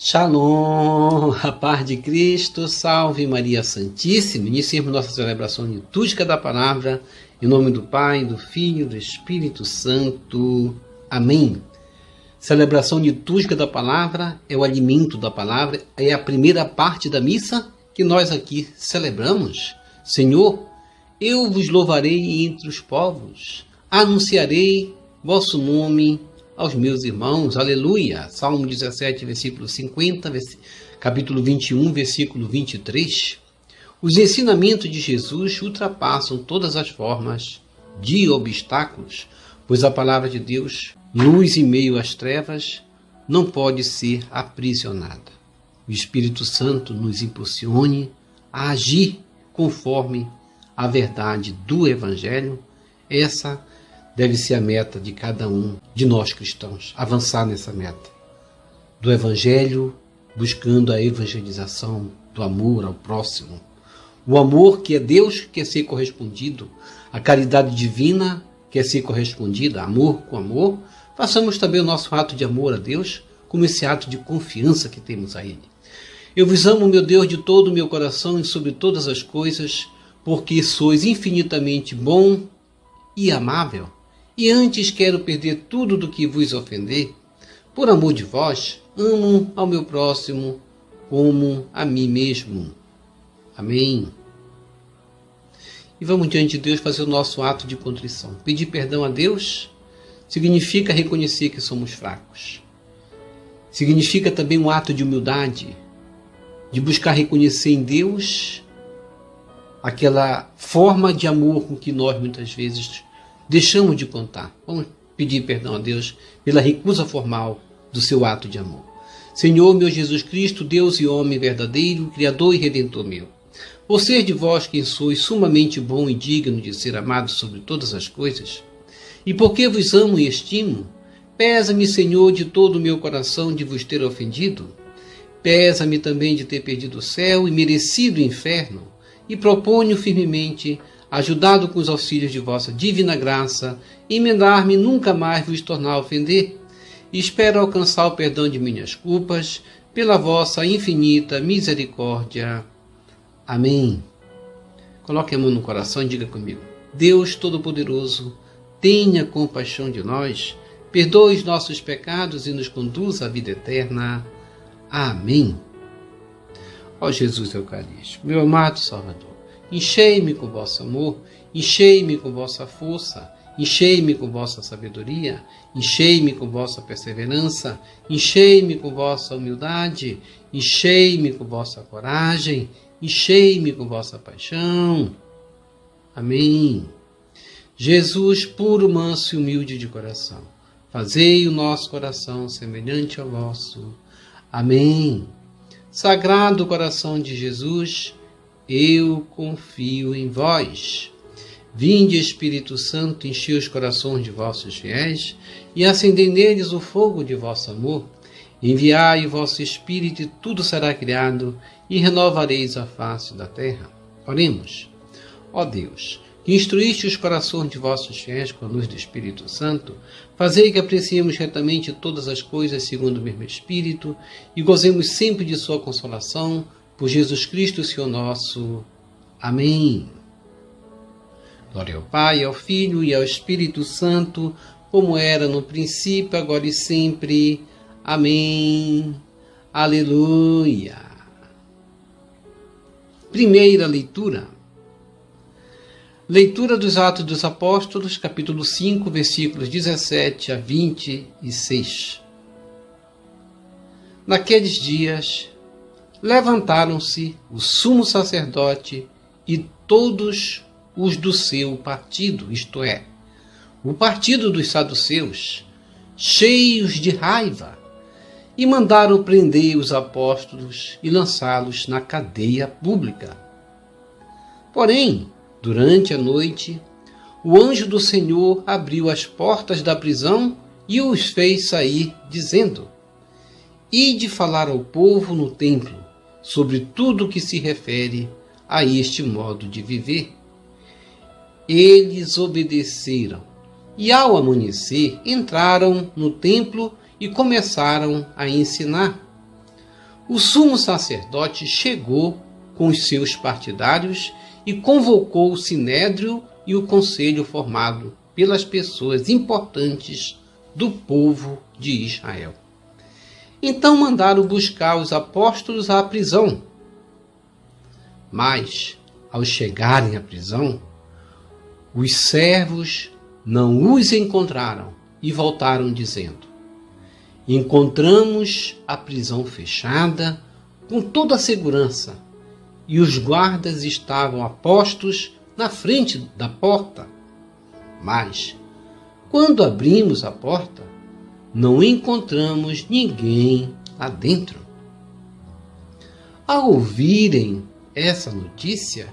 Shalom, a paz de Cristo, salve Maria Santíssima. Iniciemos nossa celebração litúrgica da palavra, em nome do Pai, do Filho e do Espírito Santo. Amém. Celebração litúrgica da palavra é o alimento da palavra, é a primeira parte da missa que nós aqui celebramos. Senhor, eu vos louvarei entre os povos, anunciarei vosso nome aos meus irmãos, aleluia. Salmo 17, versículo 50, capítulo 21, versículo 23. Os ensinamentos de Jesus ultrapassam todas as formas de obstáculos, pois a palavra de Deus, luz em meio às trevas, não pode ser aprisionada. O Espírito Santo nos impulsione a agir conforme a verdade do Evangelho. Essa deve ser a meta de cada um de nós cristãos, avançar nessa meta do Evangelho, buscando a evangelização do amor ao próximo. O amor que é Deus quer ser correspondido, a caridade divina quer ser correspondida, amor com amor. Façamos também o nosso ato de amor a Deus como esse ato de confiança que temos a Ele. Eu vos amo, meu Deus, de todo o meu coração e sobre todas as coisas, porque sois infinitamente bom e amável. E antes quero perder tudo do que vos ofender. Por amor de vós, amo ao meu próximo como a mim mesmo. Amém. E vamos diante de Deus fazer o nosso ato de contrição. Pedir perdão a Deus significa reconhecer que somos fracos. Significa também um ato de humildade, de buscar reconhecer em Deus aquela forma de amor com que nós muitas vezes deixamos de contar. Vamos pedir perdão a Deus pela recusa formal do seu ato de amor. Senhor, meu Jesus Cristo, Deus e homem verdadeiro, Criador e Redentor meu, por ser de vós quem sois sumamente bom e digno de ser amado sobre todas as coisas, e porque vos amo e estimo, pesa-me, Senhor, de todo o meu coração de vos ter ofendido. Pesa-me também de ter perdido o céu e merecido o inferno, e proponho firmemente, ajudado com os auxílios de vossa divina graça, emendar-me nunca mais vos tornar a ofender, e espero alcançar o perdão de minhas culpas, pela vossa infinita misericórdia. Amém. Coloque a mão no coração e diga comigo: Deus Todo-Poderoso, tenha compaixão de nós, perdoe os nossos pecados e nos conduza à vida eterna. Amém. Ó Jesus Eucarístico, meu amado Salvador, enchei-me com vosso amor, enchei-me com vossa força, enchei-me com vossa sabedoria, enchei-me com vossa perseverança, enchei-me com vossa humildade, enchei-me com vossa coragem, enchei-me com vossa paixão. Amém. Jesus, puro, manso e humilde de coração, fazei o nosso coração semelhante ao vosso. Amém. Sagrado coração de Jesus, eu confio em vós. Vinde, Espírito Santo, enchei os corações de vossos fiéis e acendei neles o fogo de vosso amor. Enviai o vosso Espírito e tudo será criado e renovareis a face da terra. Oremos. Ó Deus, que instruíste os corações de vossos fiéis com a luz do Espírito Santo, fazei que apreciemos retamente todas as coisas segundo o mesmo Espírito e gozemos sempre de sua consolação, por Jesus Cristo, Senhor nosso. Amém. Glória ao Pai, ao Filho e ao Espírito Santo, como era no princípio, agora e sempre. Amém. Aleluia. Primeira leitura. Leitura dos Atos dos Apóstolos, capítulo 5, versículos 17 a 26. Naqueles dias, levantaram-se o sumo sacerdote e todos os do seu partido, isto é, o partido dos saduceus, cheios de raiva, e mandaram prender os apóstolos e lançá-los na cadeia pública. Porém, durante a noite, o anjo do Senhor abriu as portas da prisão e os fez sair, dizendo: Ide falar ao povo no templo sobre tudo o que se refere a este modo de viver. Eles obedeceram e, ao amanhecer, entraram no templo e começaram a ensinar. o sumo sacerdote chegou com os seus partidários e convocou o sinédrio e o conselho formado pelas pessoas importantes do povo de Israel. Então mandaram buscar os apóstolos à prisão. Mas, ao chegarem à prisão, os servos não os encontraram e voltaram dizendo: encontramos a prisão fechada com toda a segurança e os guardas estavam a postos na frente da porta. Mas, quando abrimos a porta, não encontramos ninguém lá dentro. Ao ouvirem essa notícia,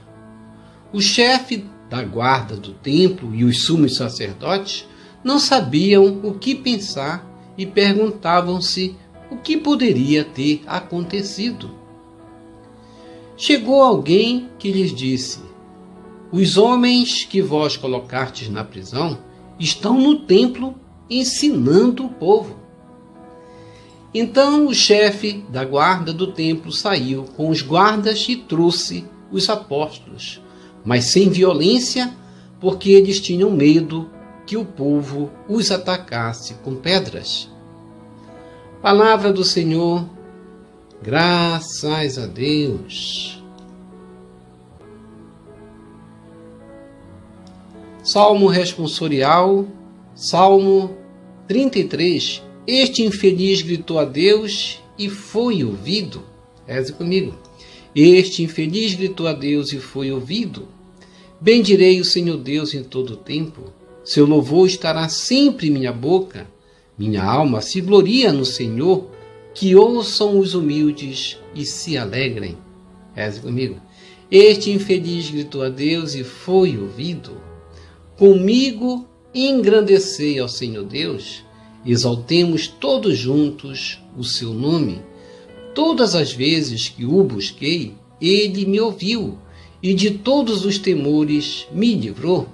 o chefe da guarda do templo e os sumos sacerdotes não sabiam o que pensar e perguntavam-se o que poderia ter acontecido. Chegou alguém que lhes disse: os homens que vós colocastes na prisão estão no templo ensinando o povo. Então o chefe da guarda do templo saiu com os guardas e trouxe os apóstolos, mas sem violência, porque eles tinham medo que o povo os atacasse com pedras. Palavra do Senhor, graças a Deus. Salmo responsorial, Salmo 33. Este infeliz gritou a Deus e foi ouvido. Reze comigo. Este infeliz gritou a Deus e foi ouvido. Bendirei o Senhor Deus em todo o tempo. Seu louvor estará sempre em minha boca. Minha alma se gloria no Senhor. Que ouçam os humildes e se alegrem. Reze comigo. Este infeliz gritou a Deus e foi ouvido. Comigo engrandecei ao Senhor Deus. Exaltemos todos juntos o seu nome. Todas as vezes que o busquei, ele me ouviu e de todos os temores me livrou.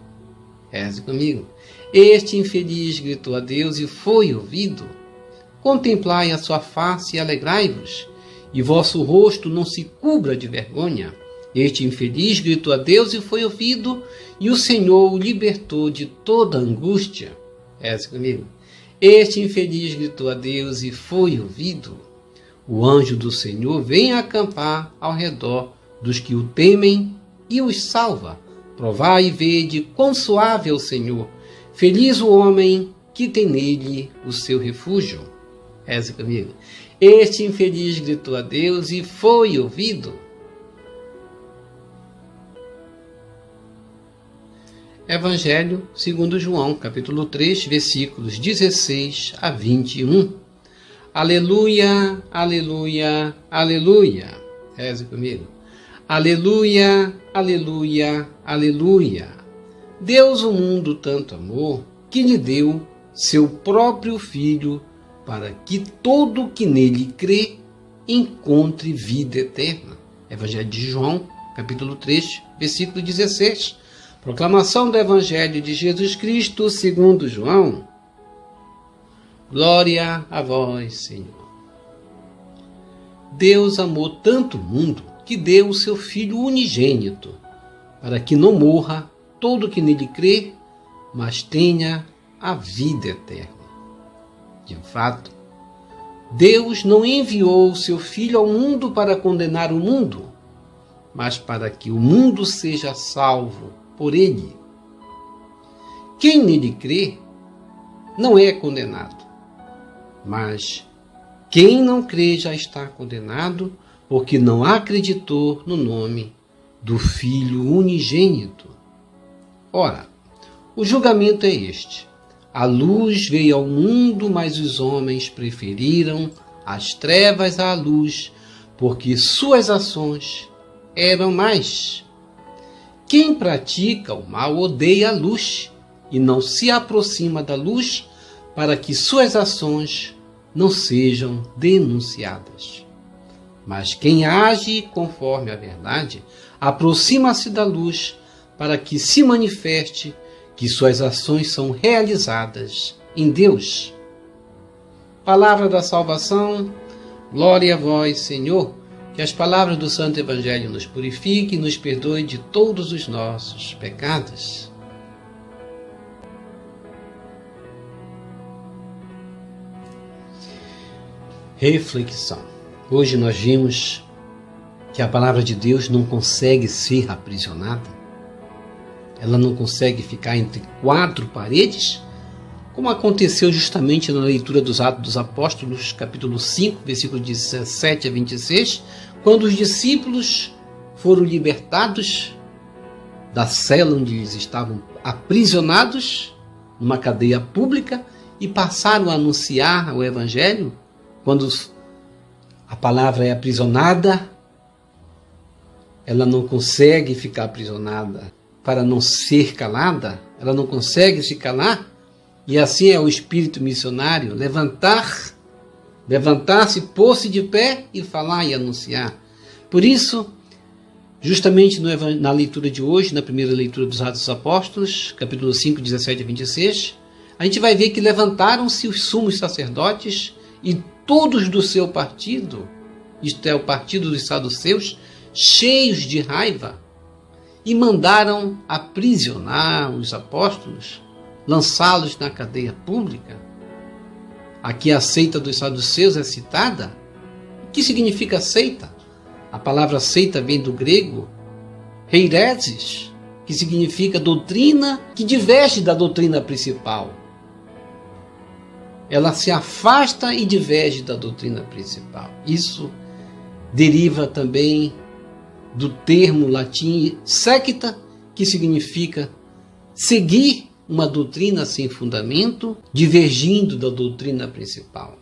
Reze comigo. Este infeliz gritou a Deus e foi ouvido. Contemplai a sua face e alegrai-vos, e vosso rosto não se cubra de vergonha. Este infeliz gritou a Deus e foi ouvido, e o Senhor o libertou de toda angústia. Reze comigo. Este infeliz gritou a Deus e foi ouvido. O anjo do Senhor vem acampar ao redor dos que o temem e os salva. Provai e vede quão suave é o Senhor. Feliz o homem que tem nele o seu refúgio. Reze comigo. Este infeliz gritou a Deus e foi ouvido. Evangelho segundo João, capítulo 3, versículos 16 a 21. Aleluia, aleluia, aleluia. Reze comigo. Aleluia, aleluia, aleluia. Deus o mundo tanto amou, que lhe deu seu próprio Filho, para que todo que nele crê encontre vida eterna. Evangelho de João, capítulo 3, versículo 16. Proclamação do Evangelho de Jesus Cristo segundo João. Glória a vós, Senhor. Deus amou tanto o mundo que deu o seu Filho unigênito, para que não morra todo que nele crê, mas tenha a vida eterna. De fato, Deus não enviou o seu Filho ao mundo para condenar o mundo, mas para que o mundo seja salvo por ele. Quem nele crê não é condenado, mas quem não crê já está condenado, porque não acreditou no nome do Filho unigênito. Ora, o julgamento é este: a luz veio ao mundo, mas os homens preferiram as trevas à luz, porque suas ações eram más. Quem pratica o mal odeia a luz e não se aproxima da luz, para que suas ações não sejam denunciadas. Mas quem age conforme a verdade aproxima-se da luz, para que se manifeste que suas ações são realizadas em Deus. Palavra da salvação, Glória a vós, Senhor. Que as palavras do Santo Evangelho nos purifiquem e nos perdoe de todos os nossos pecados. Reflexão. Hoje nós vimos que a palavra de Deus não consegue ser aprisionada. Ela não consegue ficar entre quatro paredes, como aconteceu justamente na leitura dos Atos dos Apóstolos, capítulo 5, versículos 17 a 26, quando os discípulos foram libertados da cela onde eles estavam aprisionados, numa cadeia pública, e passaram a anunciar o Evangelho. Quando a palavra é aprisionada, ela não consegue ficar aprisionada para não ser calada, ela não consegue se calar. E assim é o espírito missionário, levantar-se, pôr-se de pé e falar e anunciar. Por isso, justamente na leitura de hoje, na primeira leitura dos Atos dos Apóstolos, capítulo 5, 17 a 26, a gente vai ver que levantaram-se os sumos sacerdotes e todos do seu partido, isto é, o partido dos saduceus, cheios de raiva, e mandaram aprisionar os apóstolos, lançá-los na cadeia pública. Aqui a seita dos saduceus é citada. O que significa seita? A palavra seita vem do grego heireses, que significa doutrina que diverge da doutrina principal. Ela se afasta e diverge da doutrina principal. Isso deriva também do termo latim secta, que significa seguir uma doutrina sem fundamento, divergindo da doutrina principal.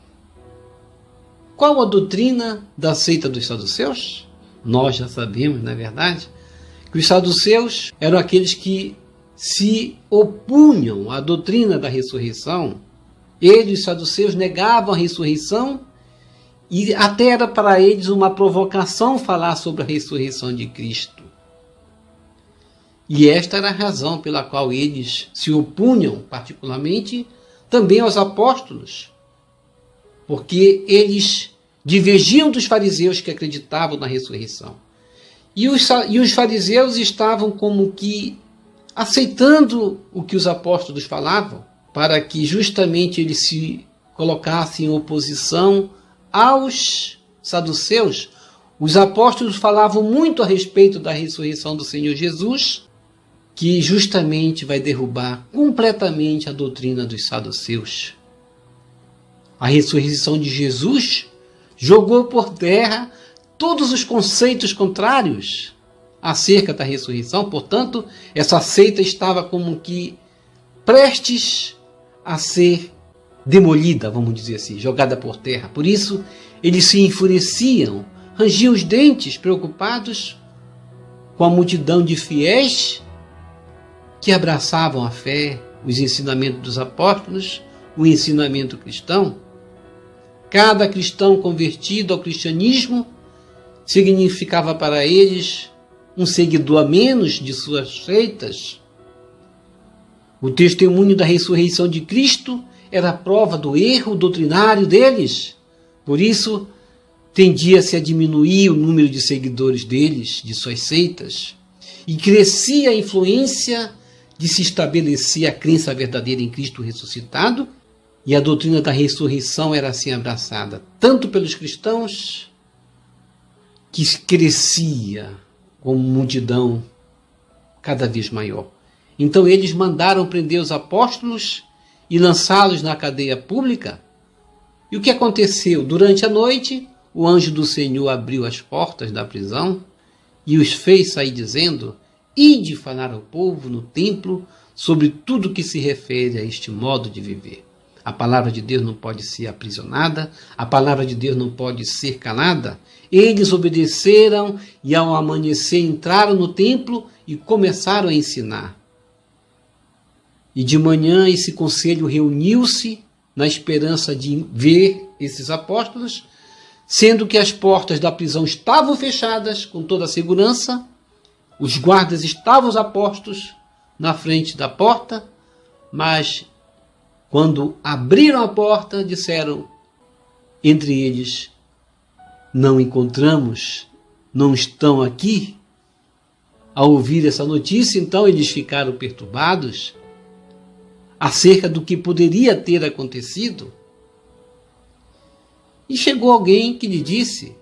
Qual a doutrina da seita dos saduceus? Nós já sabemos, na verdade, que os saduceus eram aqueles que se opunham à doutrina da ressurreição. Eles, os saduceus, negavam a ressurreição e até era para eles uma provocação falar sobre a ressurreição de Cristo. E esta era a razão pela qual eles se opunham, particularmente, também aos apóstolos, porque eles divergiam dos fariseus que acreditavam na ressurreição. E os fariseus estavam como que aceitando o que os apóstolos falavam, para que justamente eles se colocassem em oposição aos saduceus. Os apóstolos falavam muito a respeito da ressurreição do Senhor Jesus, que justamente vai derrubar completamente a doutrina dos saduceus. A ressurreição de Jesus jogou por terra todos os conceitos contrários acerca da ressurreição. Portanto, essa seita estava como que prestes a ser demolida, vamos dizer assim, jogada por terra. Por isso, eles se enfureciam, rangiam os dentes, preocupados com a multidão de fiéis que abraçavam a fé, os ensinamentos dos apóstolos, o ensinamento cristão. Cada cristão convertido ao cristianismo significava para eles um seguidor a menos de suas seitas. O testemunho da ressurreição de Cristo era a prova do erro doutrinário deles. Por isso, tendia-se a diminuir o número de seguidores deles, de suas seitas, e crescia a influência de se estabelecer a crença verdadeira em Cristo ressuscitado, e a doutrina da ressurreição era assim abraçada, tanto pelos cristãos, que crescia como multidão cada vez maior. Então eles mandaram prender os apóstolos e lançá-los na cadeia pública. E o que aconteceu? Durante a noite, o anjo do Senhor abriu as portas da prisão e os fez sair dizendo: ide falar ao povo no templo sobre tudo que se refere a este modo de viver. A palavra de Deus não pode ser aprisionada, a palavra de Deus não pode ser calada. Eles obedeceram e ao amanhecer entraram no templo e começaram a ensinar. E de manhã esse conselho reuniu-se na esperança de ver esses apóstolos, sendo que as portas da prisão estavam fechadas com toda a segurança, os guardas estavam apostos na frente da porta, mas quando abriram a porta, disseram entre eles: não encontramos, não estão aqui. Ao ouvir essa notícia, então eles ficaram perturbados acerca do que poderia ter acontecido. E chegou alguém que lhe disse: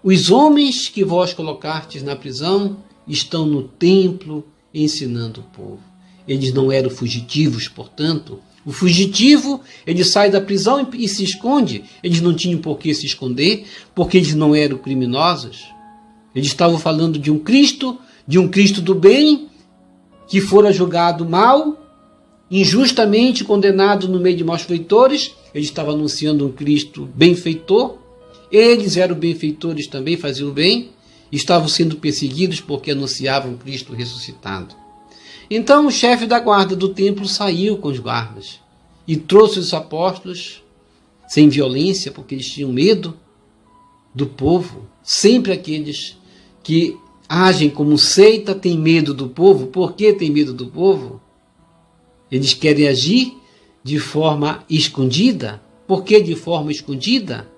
os homens que vós colocastes na prisão estão no templo ensinando o povo. Eles não eram fugitivos, portanto. O fugitivo, ele sai da prisão e se esconde. Eles não tinham por que se esconder, porque eles não eram criminosos. Eles estavam falando de um Cristo do bem, que fora julgado mal, injustamente condenado no meio de malfeitores. Eles estavam anunciando um Cristo benfeitor. Eles eram benfeitores também, faziam o bem. Estavam sendo perseguidos porque anunciavam Cristo ressuscitado. Então o chefe da guarda do templo saiu com os guardas e trouxe os apóstolos sem violência, porque eles tinham medo do povo. Sempre aqueles que agem como seita têm medo do povo. Por que têm medo do povo? Eles querem agir de forma escondida. Por que de forma escondida?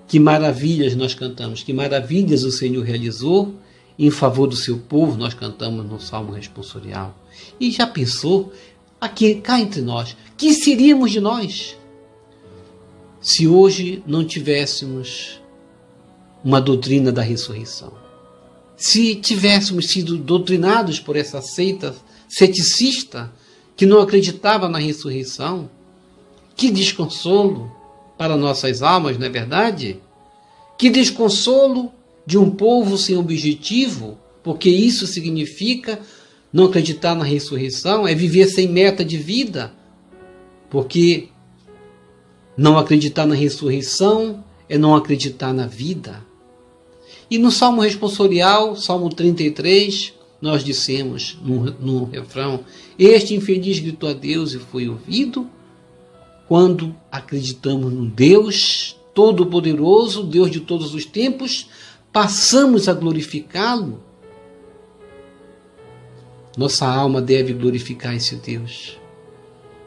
Que maravilhas nós cantamos, que maravilhas o Senhor realizou em favor do seu povo, nós cantamos no Salmo responsorial. E já pensou, aqui, cá entre nós, que seríamos de nós se hoje não tivéssemos uma doutrina da ressurreição? Se tivéssemos sido doutrinados por essa seita ceticista que não acreditava na ressurreição? Que desconsolo para nossas almas, não é verdade? Que desconsolo de um povo sem objetivo, porque isso significa não acreditar na ressurreição, é viver sem meta de vida, porque não acreditar na ressurreição é não acreditar na vida. E no Salmo responsorial, Salmo 33, nós dissemos no refrão: este infeliz gritou a Deus e foi ouvido. Quando acreditamos no Deus Todo-Poderoso, Deus de todos os tempos, passamos a glorificá-lo. Nossa alma deve glorificar esse Deus.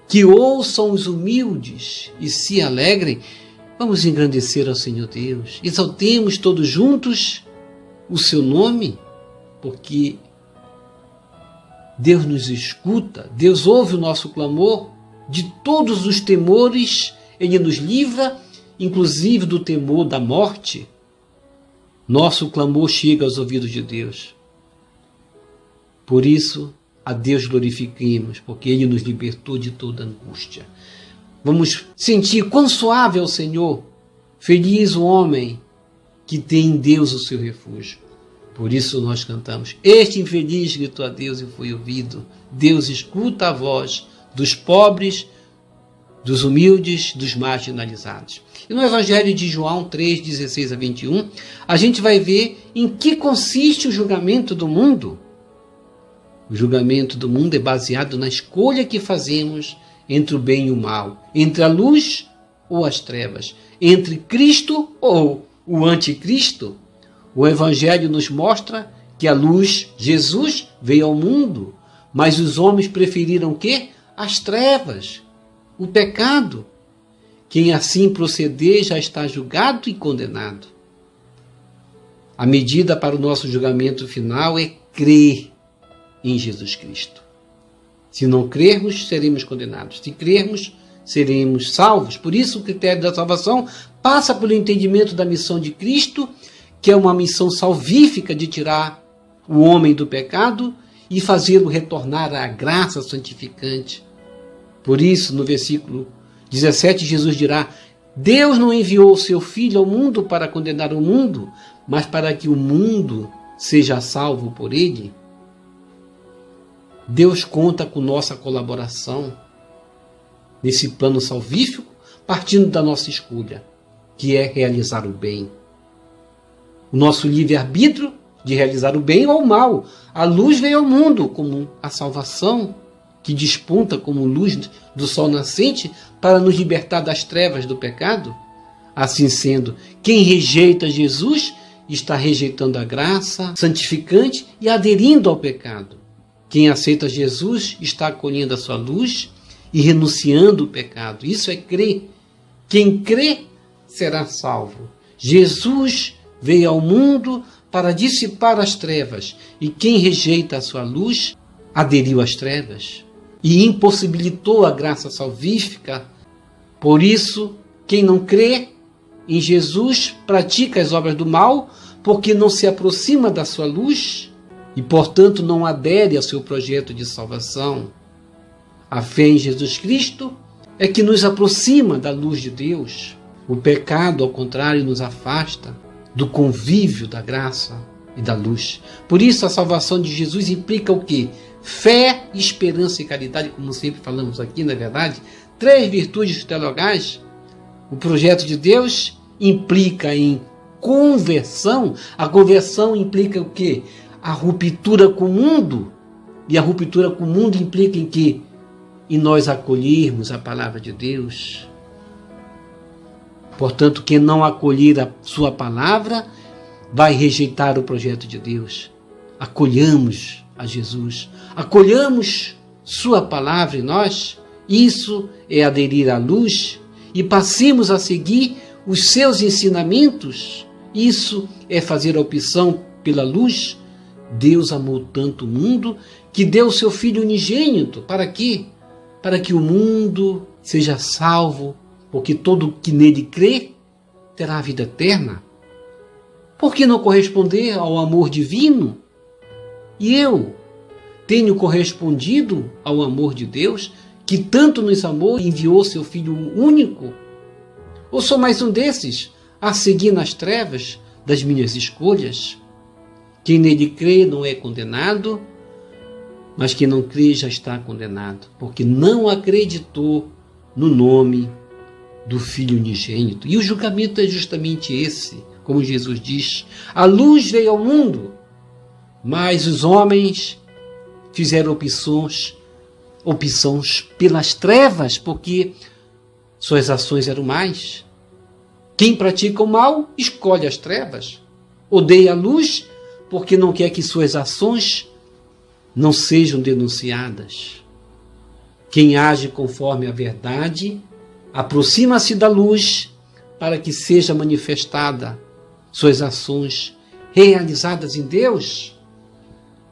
Que ouçam os humildes e se alegrem. Vamos engrandecer ao Senhor Deus. Exaltemos todos juntos o seu nome, porque Deus nos escuta, Deus ouve o nosso clamor. De todos os temores, Ele nos livra, inclusive do temor da morte. Nosso clamor chega aos ouvidos de Deus. Por isso, a Deus glorifiquemos, porque Ele nos libertou de toda angústia. Vamos sentir quão suave é o Senhor. Feliz o homem que tem em Deus o seu refúgio. Por isso nós cantamos: este infeliz gritou a Deus e foi ouvido. Deus escuta a voz dos pobres, dos humildes, dos marginalizados. E no Evangelho de João 3, 16 a 21, a gente vai ver em que consiste o julgamento do mundo. O julgamento do mundo é baseado na escolha que fazemos entre o bem e o mal, entre a luz ou as trevas, entre Cristo ou o anticristo. O Evangelho nos mostra que a luz, Jesus, veio ao mundo, mas os homens preferiram o quê? As trevas, o pecado. Quem assim proceder já está julgado e condenado. A medida para o nosso julgamento final é crer em Jesus Cristo. Se não crermos, seremos condenados. Se crermos, seremos salvos. Por isso, o critério da salvação passa pelo entendimento da missão de Cristo, que é uma missão salvífica de tirar o homem do pecado e fazê-lo retornar à graça santificante. Por isso, no versículo 17, Jesus dirá: Deus não enviou o seu Filho ao mundo para condenar o mundo, mas para que o mundo seja salvo por ele. Deus conta com nossa colaboração nesse plano salvífico, partindo da nossa escolha, que é realizar o bem. O nosso livre-arbítrio de realizar o bem ou o mal. A luz veio ao mundo como a salvação, que desponta como luz do sol nascente para nos libertar das trevas do pecado. Assim sendo, quem rejeita Jesus está rejeitando a graça santificante e aderindo ao pecado. Quem aceita Jesus está acolhendo a sua luz e renunciando o pecado. Isso é crer. Quem crê será salvo. Jesus veio ao mundo para dissipar as trevas, e quem rejeita a sua luz aderiu às trevas e impossibilitou a graça salvífica. Por isso, quem não crê em Jesus pratica as obras do mal, porque não se aproxima da sua luz e, portanto, não adere ao seu projeto de salvação. A fé em Jesus Cristo é que nos aproxima da luz de Deus. O pecado, ao contrário, nos afasta do convívio da graça e da luz. Por isso, a salvação de Jesus implica o quê? Fé, esperança e caridade, como sempre falamos aqui, na verdade, 3 virtudes teologais. O projeto de Deus implica em conversão. A conversão implica o quê? A ruptura com o mundo. E a ruptura com o mundo implica em quê? Em nós acolhermos a palavra de Deus. Portanto, quem não acolher a sua palavra vai rejeitar o projeto de Deus. Acolhamos a Jesus, acolhamos sua palavra em nós. Isso é aderir à luz e passemos a seguir os seus ensinamentos. Isso é fazer a opção pela luz. Deus amou tanto o mundo que deu o seu Filho unigênito. Para quê? Para que o mundo seja salvo, porque todo que nele crê terá a vida eterna. Por que não corresponder ao amor divino? E eu tenho correspondido ao amor de Deus, que tanto nos amou e enviou seu Filho único? Ou sou mais um desses a seguir nas trevas das minhas escolhas? Quem nele crê não é condenado, mas quem não crê já está condenado, porque não acreditou no nome do Filho unigênito. E o julgamento é justamente esse, como Jesus diz: a luz veio ao mundo, mas os homens fizeram opções pelas trevas, porque suas ações eram mais. Quem pratica o mal escolhe as trevas, odeia a luz porque não quer que suas ações não sejam denunciadas. Quem age conforme a verdade aproxima-se da luz para que seja manifestada suas ações realizadas em Deus.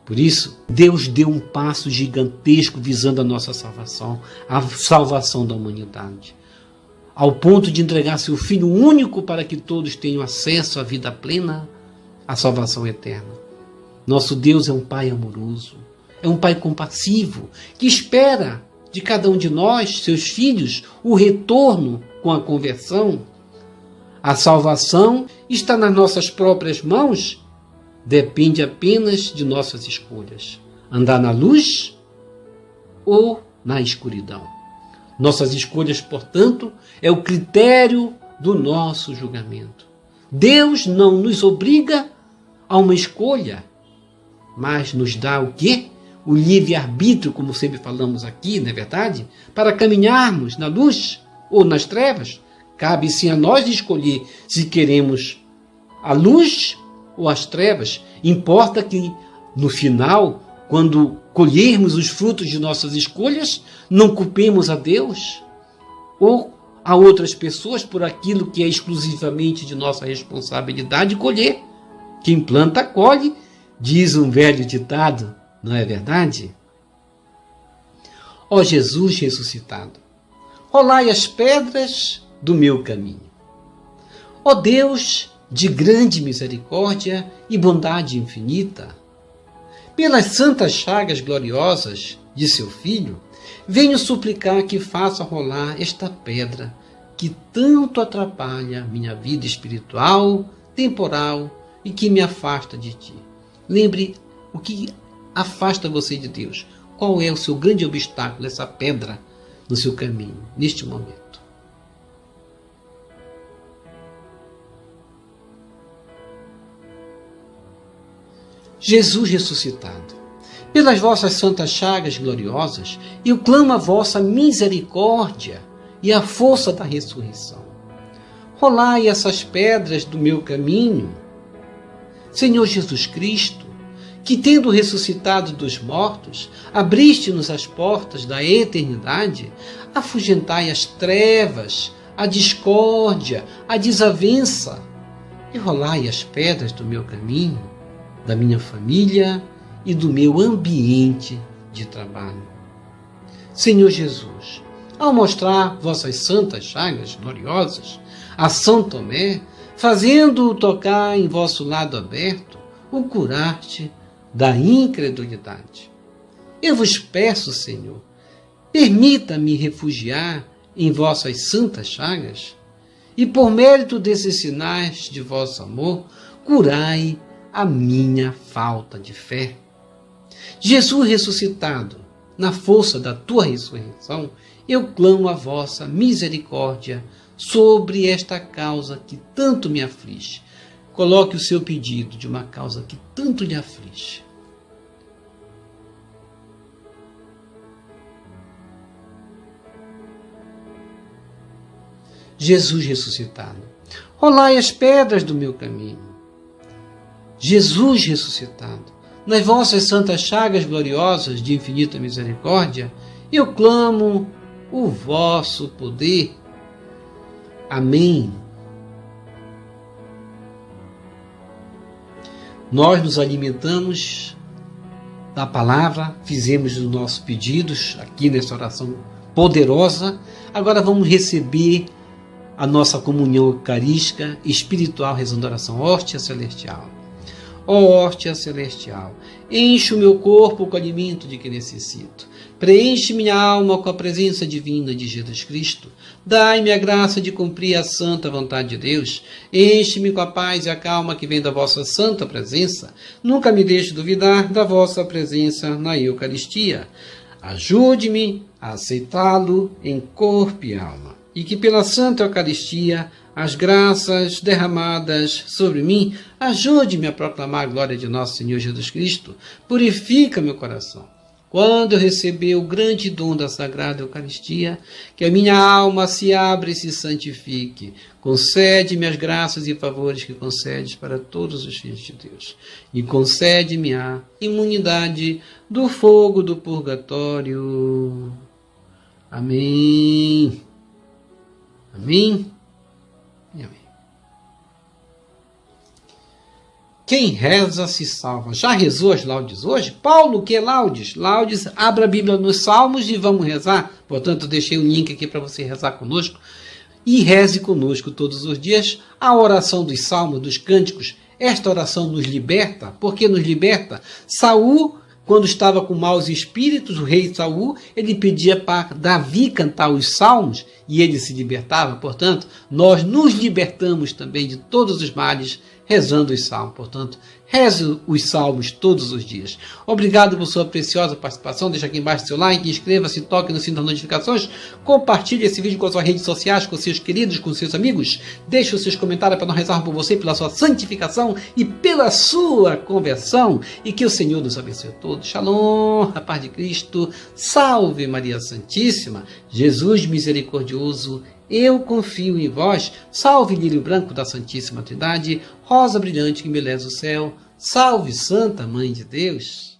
Por isso, Deus deu um passo gigantesco visando a nossa salvação, a salvação da humanidade, ao ponto de entregar seu Filho único para que todos tenham acesso à vida plena, à salvação eterna. Nosso Deus é um Pai amoroso, é um Pai compassivo, que espera de cada um de nós, seus filhos, o retorno com a conversão. A salvação está nas nossas próprias mãos, depende apenas de nossas escolhas: andar na luz ou na escuridão. Nossas escolhas, portanto, é o critério do nosso julgamento. Deus não nos obriga a uma escolha, mas nos dá o quê? O livre-arbítrio, como sempre falamos aqui, não é verdade? Para caminharmos na luz ou nas trevas. Cabe sim a nós escolher se queremos a luz ou as trevas. Importa que, no final, quando colhermos os frutos de nossas escolhas, não culpemos a Deus ou a outras pessoas por aquilo que é exclusivamente de nossa responsabilidade colher. Quem planta, colhe, diz um velho ditado, não é verdade? Ó Jesus ressuscitado, rolai as pedras do meu caminho. Ó Deus de grande misericórdia e bondade infinita, pelas santas chagas gloriosas de seu Filho, venho suplicar que faça rolar esta pedra que tanto atrapalha minha vida espiritual, temporal e que me afasta de ti. Lembre o que afasta você de Deus. Qual é o seu grande obstáculo, essa pedra no seu caminho, neste momento? Jesus ressuscitado, pelas vossas santas chagas gloriosas, eu clamo a vossa misericórdia e a força da ressurreição. Rolai essas pedras do meu caminho. Senhor Jesus Cristo, que tendo ressuscitado dos mortos, abriste-nos as portas da eternidade, afugentai as trevas, a discórdia, a desavença, e rolai as pedras do meu caminho, da minha família e do meu ambiente de trabalho. Senhor Jesus, ao mostrar vossas santas chagas gloriosas a São Tomé, fazendo-o tocar em vosso lado aberto, o curaste da incredulidade. Eu vos peço, Senhor, permita-me refugiar em vossas santas chagas, e por mérito desses sinais de vosso amor, curai a minha falta de fé. Jesus ressuscitado, na força da tua ressurreição, eu clamo a vossa misericórdia sobre esta causa que tanto me aflige. Coloque o seu pedido de uma causa que tanto lhe aflige. Jesus ressuscitado, rolai as pedras do meu caminho. Jesus ressuscitado, nas vossas santas chagas gloriosas de infinita misericórdia, eu clamo o vosso poder. Amém. Nós nos alimentamos da palavra, fizemos os nossos pedidos aqui nessa oração poderosa. Agora vamos receber a nossa comunhão eucarística espiritual, rezando a oração hóstia celestial. Ó hóstia celestial, enche o meu corpo com o alimento de que necessito. Preenche minha alma com a presença divina de Jesus Cristo. Dai-me a graça de cumprir a santa vontade de Deus. Enche-me com a paz e a calma que vem da vossa santa presença. Nunca me deixe duvidar da vossa presença na Eucaristia. Ajude-me a aceitá-lo em corpo e alma. E que pela Santa Eucaristia, as graças derramadas sobre mim, ajude-me a proclamar a glória de nosso Senhor Jesus Cristo. Purifica meu coração. Quando eu receber o grande dom da Sagrada Eucaristia, que a minha alma se abra e se santifique. Concede-me as graças e favores que concedes para todos os filhos de Deus. E concede-me a imunidade do fogo do purgatório. Amém. Amém e amém. Quem reza se salva. Já rezou as laudes hoje? Paulo, que laudes? Laudes, abra a Bíblia nos Salmos e vamos rezar. Portanto, deixei o link aqui para você rezar conosco. E reze conosco todos os dias a oração dos Salmos, dos Cânticos. Esta oração nos liberta. Por que nos liberta? Saul, quando estava com maus espíritos, o rei Saul, ele pedia para Davi cantar os salmos e ele se libertava. Portanto, nós nos libertamos também de todos os males rezando os salmos. Portanto, reze os salmos todos os dias. Obrigado por sua preciosa participação. Deixa aqui embaixo seu like, inscreva-se, toque no sino das notificações, compartilhe esse vídeo com as suas redes sociais, com seus queridos, com seus amigos. Deixe os seus comentários para nós rezarmos por você, pela sua santificação e pela sua conversão. E que o Senhor nos abençoe a todos. Shalom, a paz de Cristo. Salve Maria Santíssima. Jesus misericordioso, eu confio em vós. Salve lírio branco da Santíssima Trindade, rosa brilhante que embeleza o céu. Salve Santa Mãe de Deus.